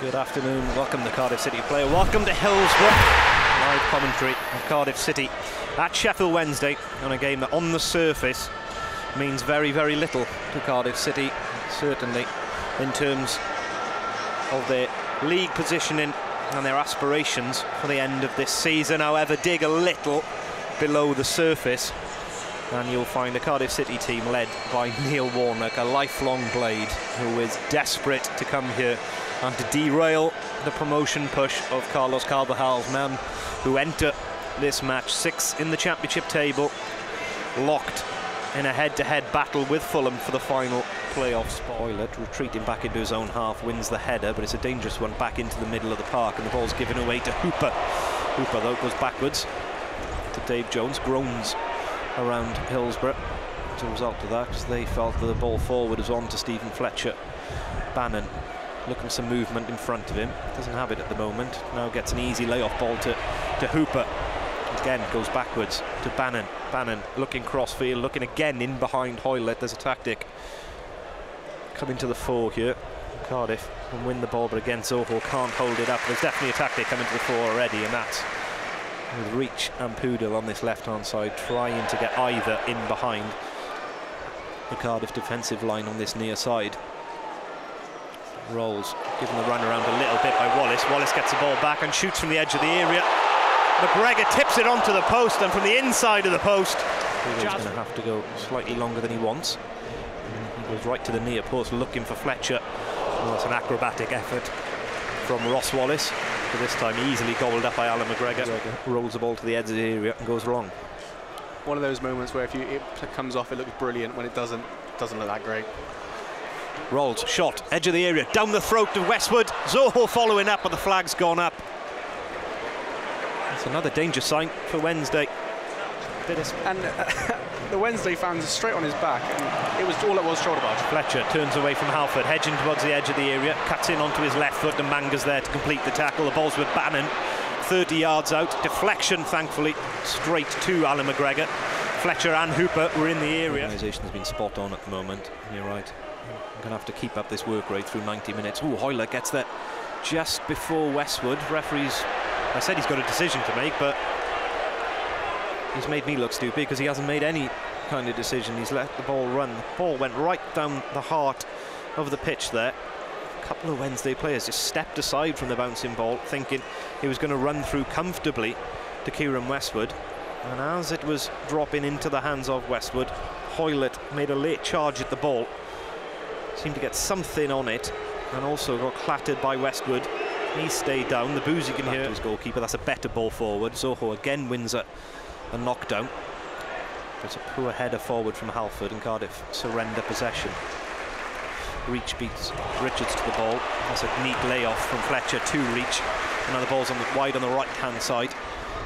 Good afternoon, welcome to Cardiff City Player, welcome to Hillsborough. Live commentary of Cardiff City at Sheffield Wednesday on a game that on the surface means very, very little to Cardiff City, certainly in terms of their league positioning and their aspirations for the end of this season. However, dig a little below the surface and you'll find a Cardiff City team led by Neil Warnock, a lifelong Blade who is desperate to come here and to derail the promotion push of Carlos Carvajal's men, who enter this match 6th in the championship table, locked in a head-to-head battle with Fulham for the final playoff spot. Hoylett, retreating back into his own half, wins the header, but it's a dangerous one back into the middle of the park, and the ball's given away to Hooper. Hooper, though, goes backwards to Dave Jones, groans around Hillsborough as a result of that, because they felt that the ball forward was on to Stephen Fletcher. Bannon looking for some movement in front of him, doesn't have it at the moment, now gets an easy layoff ball to Hooper. Again goes backwards to Bannon. Bannon looking crossfield, looking again in behind Hoylett. There's a tactic coming to the fore here. Cardiff can win the ball, but again Zoho can't hold it up. There's definitely a tactic coming to the fore already, and that's with Reach and Poodle on this left-hand side trying to get either in behind the Cardiff defensive line on this near side. Rolls, given the run around a little bit by Wallace. Wallace gets the ball back and shoots from the edge of the area. McGregor tips it onto the post, and from the inside of the post, he's going to have to go slightly longer than he wants. He goes right to the near post looking for Fletcher. Well, it's an acrobatic effort from Ross Wallace, but this time easily gobbled up by Alan McGregor. Rolls the ball to the edge of the area and goes wrong. One of those moments where if it comes off, it looks brilliant. When it doesn't look that great. Rolls, shot, edge of the area, down the throat of Westwood. Zoho following up, but the flag's gone up. It's another danger sign for Wednesday. And the Wednesday fans are straight on his back, and it was shoulder barge. Fletcher turns away from Halford, hedging towards the edge of the area, cuts in onto his left foot, and Manga's there to complete the tackle. The ball's with Bannon, 30 yards out. Deflection, thankfully, straight to Alan McGregor. Fletcher and Hooper were in the area. The organisation has been spot on at the moment. You're right. I'm going to have to keep up this work rate through 90 minutes. Ooh, Hoylett gets that just before Westwood. Referees, I said he's got a decision to make, but he's made me look stupid because he hasn't made any kind of decision. He's let the ball run. The ball went right down the heart of the pitch there. A couple of Wednesday players just stepped aside from the bouncing ball, thinking he was going to run through comfortably to Kieran Westwood. And as it was dropping into the hands of Westwood, Hoylett made a late charge at the ball. Seemed to get something on it, and also got clattered by Westwood. He stayed down. The boos you can hear his goalkeeper. That's a better ball forward. Zoho again wins a knockdown. It's a poor header forward from Halford, and Cardiff surrender possession. Reach beats Richards to the ball. That's a neat layoff from Fletcher to Reach. And now the ball's wide on the right-hand side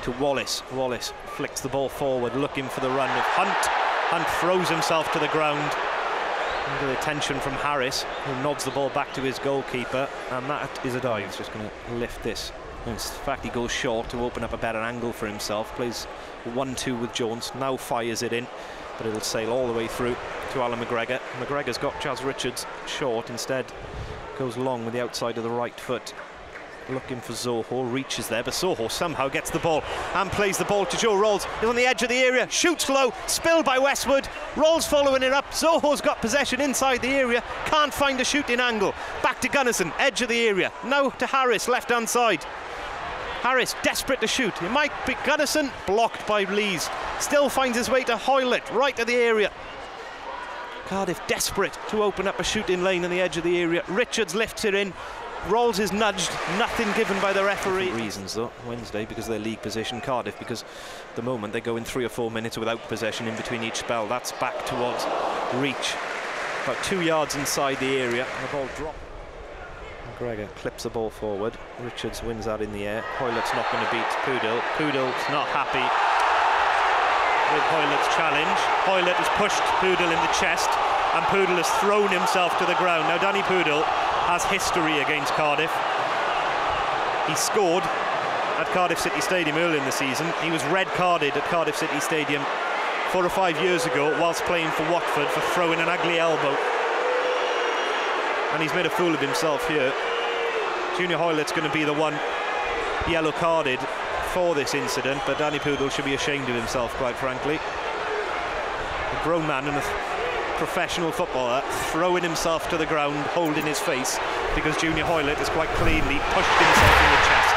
to Wallace. Wallace flicks the ball forward, looking for the run of Hunt. Hunt throws himself to the ground under the attention from Harris, who nods the ball back to his goalkeeper, and that is a dive. He's just going to lift this. In fact, he goes short to open up a better angle for himself. Plays 1-2 with Jones, now fires it in, but it'll sail all the way through to Alan McGregor. McGregor's got Chaz Richards short, instead goes long with the outside of the right foot. Looking for Zoho, reaches there, but Zoho somehow gets the ball and plays the ball to Joe Rolls. He's on the edge of the area, shoots low, spilled by Westwood. Rolls following it up. Zoho's got possession inside the area, can't find a shooting angle. Back to Gunnison, edge of the area. Now to Harris, left-hand side. Harris desperate to shoot. It might be Gunnison, blocked by Lees. Still finds his way to Hoylett, right to the area. Cardiff desperate to open up a shooting lane on the edge of the area. Richards lifts it in. Rolls is nudged, nothing given by the referee. Reasons though, Wednesday because of their league position, Cardiff because at the moment they go in 3 or 4 minutes without possession in between each spell. That's back towards Reach, about 2 yards inside the area, and the ball dropped. McGregor clips the ball forward. Richards wins that in the air. Hoylett's not going to beat Poodle. Poodle's not happy with Hoylett's challenge. Hoylett has pushed Poodle in the chest, and Poodle has thrown himself to the ground. Now Danny Poodle has history against Cardiff. He scored at Cardiff City Stadium early in the season. He was red carded at Cardiff City Stadium 4 or 5 years ago whilst playing for Watford for throwing an ugly elbow. And he's made a fool of himself here. Junior Hoylett's going to be the one yellow carded for this incident, but Danny Poodle should be ashamed of himself, quite frankly. A grown man and a professional footballer throwing himself to the ground, holding his face, because Junior Hoylett has quite cleanly pushed himself in the chest.